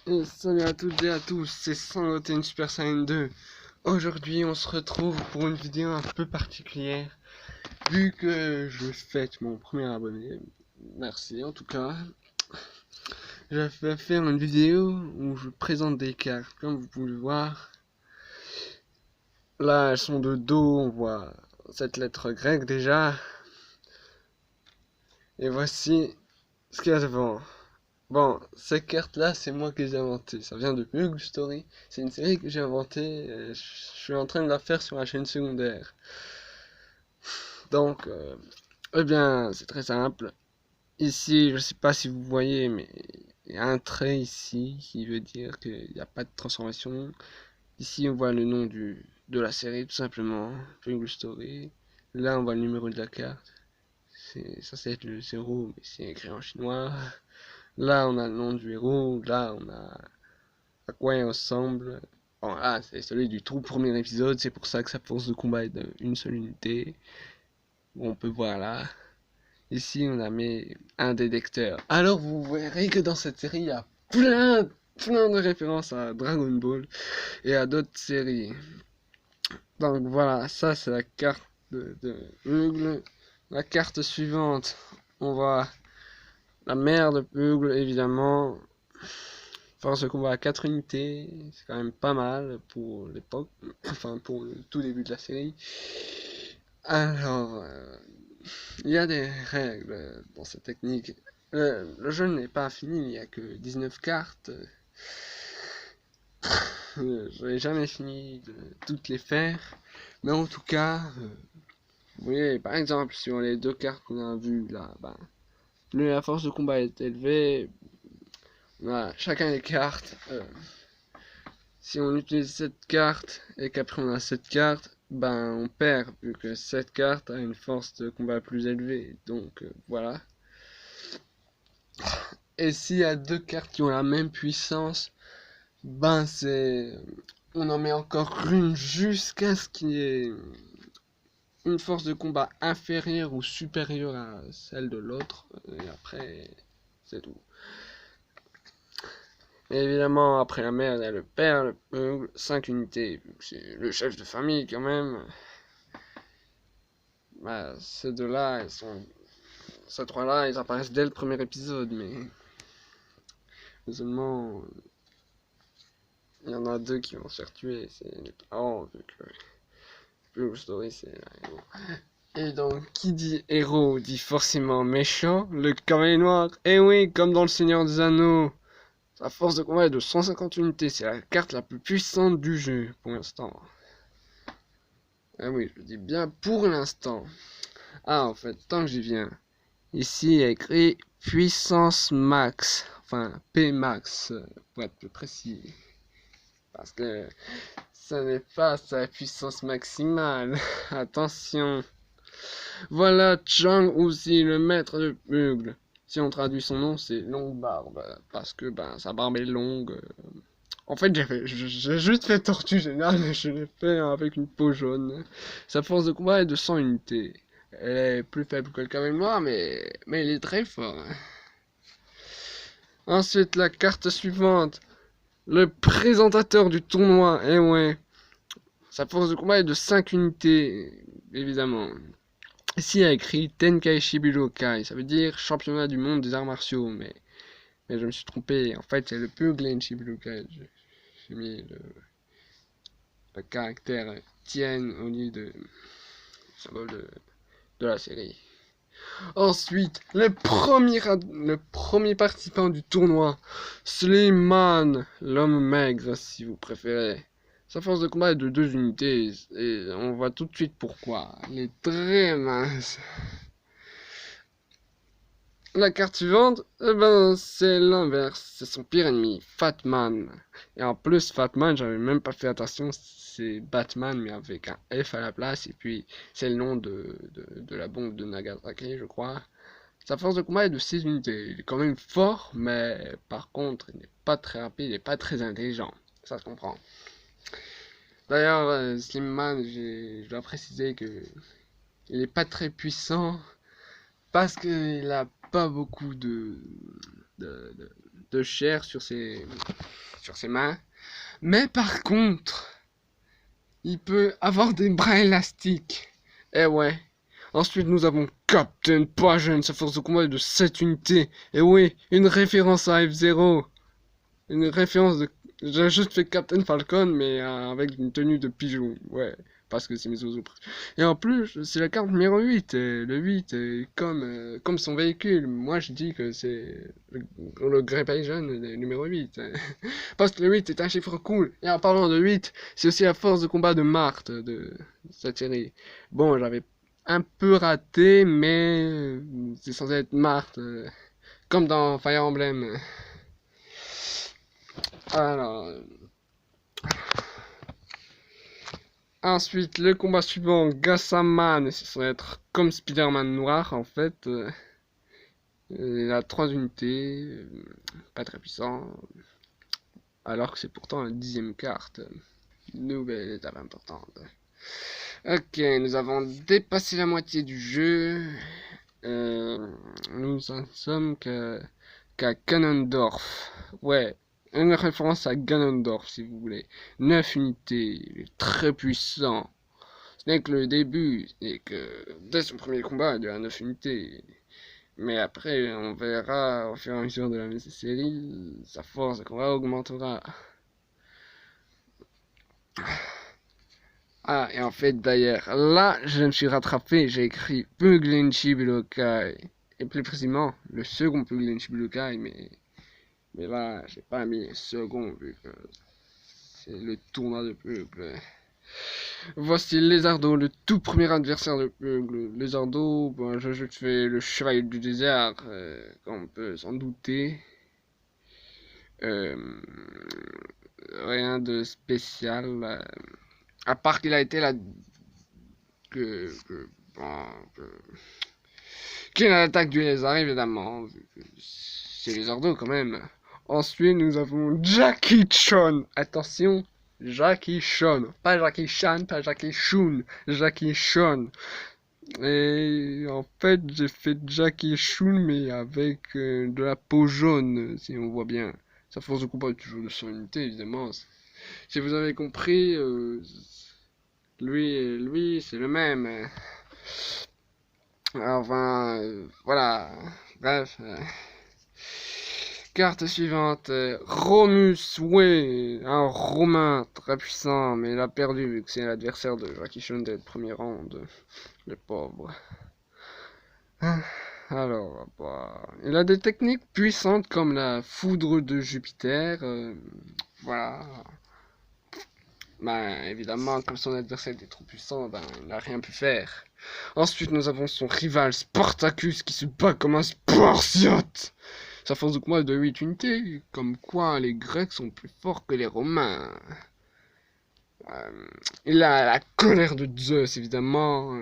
Et salut à toutes et à tous, c'est Sangoten Super Saiyan 2. Aujourd'hui, on se retrouve pour une vidéo un peu particulière. Vu que je fête mon premier abonné, merci en tout cas. Je vais faire une vidéo où je présente des cartes. Comme vous pouvez le voir, là elles sont de dos, on voit cette lettre grecque déjà. Et voici ce qu'il y a devant. Bon, ces cartes-là, c'est moi qui les ai inventées. Ça vient de Hug Story. C'est une série que j'ai inventée. Et je suis en train de la faire sur la chaîne secondaire. Donc, eh bien, c'est très simple. Ici, je sais pas si vous voyez, mais il y a un trait ici qui veut dire qu'il n'y a pas de transformation. Ici, on voit le nom de la série, tout simplement. Hug Story. Là, on voit le numéro de la carte. C'est censé être le 0, mais c'est écrit en chinois. Là, on a le nom du héros. Là, on a à quoi il ressemble. Bon, là, c'est celui du tout premier épisode, c'est pour ça que sa force de combat est d'une seule unité. Bon, on peut voir là. Ici, on a mis un détecteur. Alors, vous verrez que dans cette série, il y a plein de références à Dragon Ball et à d'autres séries. Donc voilà, ça c'est la carte de Bugle. La carte suivante, on voit la mère de Bugle, évidemment. Force de combat à 4 unités, c'est quand même pas mal pour l'époque, enfin pour le tout début de la série. Alors, il y a des règles dans cette technique. Le jeu n'est pas fini, il n'y a que 19 cartes. Je n'ai jamais fini de toutes les faire. Mais en tout cas, vous voyez, par exemple, sur les deux cartes qu'on a vues là, ben, plus la force de combat est élevée, voilà, chacun des cartes. Si on utilise cette carte et qu'après on a cette carte, ben on perd vu que cette carte a une force de combat plus élevée. Donc voilà. Et s'il y a deux cartes qui ont la même puissance, ben c'est on en met encore une jusqu'à ce qu'il y ait une force de combat inférieure ou supérieure à celle de l'autre. Et après, c'est tout. Et évidemment, après la mère, il y a le père, le 5 unités. C'est le chef de famille quand même. Bah, ces deux-là, ces trois-là, ils apparaissent dès le premier épisode, mais seulement il y en a deux qui vont se faire tuer. C'est les parents, vu que Blue Story, c'est la héros. Et donc, qui dit héros dit forcément méchant, le cavalier noir. Et oui, comme dans le Seigneur des Anneaux, sa force de combat est de 150 unités. C'est la carte la plus puissante du jeu pour l'instant. Ah oui, je dis bien pour l'instant. Ah, en fait, tant que j'y viens. Ici, il y a écrit puissance max, enfin P max, pour être plus précis. Parce que ça n'est pas sa puissance maximale. Attention. Voilà Chang aussi, le maître de Bugle. Si on traduit son nom, c'est longue barbe. Parce que ben sa barbe est longue. En fait, j'ai juste fait tortue générale, mais je l'ai fait avec une peau jaune. Sa force de combat est de 100 unités. Elle est plus faible que le cavalier noir, mais il est très fort. Ensuite, la carte suivante. Le présentateur du tournoi. Eh ouais. Sa force de combat est de 5 unités, évidemment. Ici, il y a écrit Tenkaichi Budokai. Ça veut dire championnat du monde des arts martiaux. Mais je me suis trompé. En fait, c'est le Pugenshi Budokai. J'ai mis le caractère Tien au lieu de symbole de la série. Ensuite, le premier participant du tournoi, Slimane, l'homme maigre si vous préférez. Sa force de combat est de 2 unités et on voit tout de suite pourquoi. Il est très mince. La carte suivante, eh ben, c'est l'inverse, c'est son pire ennemi, Fatman. Et en plus, Fatman, j'avais même pas fait attention, c'est Batman, mais avec un F à la place, et puis c'est le nom de la bombe de Nagasaki, je crois. Sa force de combat est de 6 unités, il est quand même fort, mais par contre, il n'est pas très rapide, il n'est pas très intelligent, ça se comprend. D'ailleurs, Slimman, je dois préciser que il n'est pas très puissant, parce qu'il a pas beaucoup de, de chair sur ses mains. Mais par contre, il peut avoir des bras élastiques. Eh ouais. Ensuite, nous avons Captain Pagen, sa force de combat est de 7 unités. Et oui, une référence à F0. Une référence de... J'ai juste fait Captain Falcon, mais avec une tenue de pigeon. Ouais, parce que c'est mes oiseaux. Et en plus, c'est la carte numéro 8. Et le 8 est comme son véhicule. Moi, je dis que c'est le Grey Pagen numéro 8. Parce que le 8 est un chiffre cool. Et en parlant de 8, c'est aussi la force de combat de Marthe de cette série. Bon, j'avais un peu raté, mais c'est censé être Marthe. Comme dans Fire Emblem. Alors, ensuite, le combat suivant, Gassaman, c'est censé être comme Spider-Man noir en fait. Il a 3 unités, pas très puissant, alors que c'est pourtant la 10e carte. Nouvelle étape importante. Ok, nous avons dépassé la moitié du jeu. Nous en sommes qu'à Ganondorf. Ouais, une référence à Ganondorf si vous voulez. 9 unités, très puissant. Ce n'est que le début, et que dès son premier combat, il a 9 unités. Mais après, on verra au fur et à mesure de la série, sa force de combat augmentera. Ah, et en fait, d'ailleurs, là, je me suis rattrapé, j'ai écrit Puglin Shibudokai. Et plus précisément, le second Puglin Shibudokai, mais là, j'ai pas mis second, vu que c'est le tournoi de Pugle. Voici Lézardo, le tout premier adversaire de Pugle. Lézardo, ben, j'ai juste fait le chevalier du désert, comme on peut s'en douter. Euh, Rien de spécial. À part qu'il a été là qu'il a l'attaque du lézard évidemment, c'est Lézardo quand même. Ensuite nous avons Jackie Chan. Attention, Jackie Chan, pas Jackie Chan, pas Jackie Chun, Jackie Chan. Et en fait j'ai fait Jackie Chun mais avec de la peau jaune, si on voit bien. Sa force de combat est toujours de son unité évidemment. Si vous avez compris, lui, c'est le même. Enfin, voilà. Bref. Carte suivante. Romus Way. Un Romain très puissant, mais il a perdu vu que c'est l'adversaire de Jackie Chan dès le premier round. Le pauvre. Alors, bah, il a des techniques puissantes comme la foudre de Jupiter. Voilà. Ben, évidemment, comme son adversaire était trop puissant, ben, il n'a rien pu faire. Ensuite, nous avons son rival Spartacus qui se bat comme un Spartiate. Sa force de combat est de 8 unités, comme quoi les Grecs sont plus forts que les Romains. Il a la colère de Zeus, évidemment.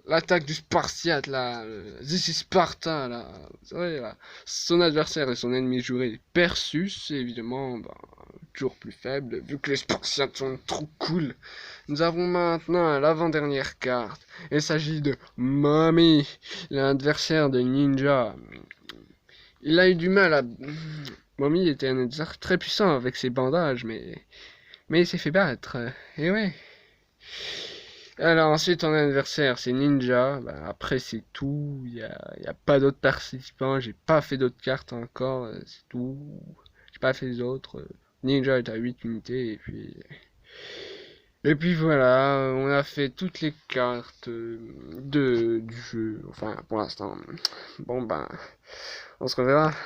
L'attaque du Spartiate, là. This is Sparta, là. C'est vrai, là. Son adversaire et son ennemi juré, Persus, évidemment, bah, toujours plus faible, vu que les Spartiates sont trop cool. Nous avons maintenant l'avant-dernière carte. Il s'agit de Mami, l'adversaire de Ninja. Il a eu du mal à... Mami était un adversaire très puissant avec ses bandages, mais il s'est fait battre. Et ouais. Alors ensuite, ton adversaire, c'est Ninja. Bah, après, c'est tout. Il y a pas d'autres participants. J'ai pas fait d'autres cartes encore. C'est tout. J'ai pas fait les autres. Ninja est à 8 unités. Et puis voilà. On a fait toutes les cartes du jeu. Enfin, pour l'instant. Bon, ben, on se reverra.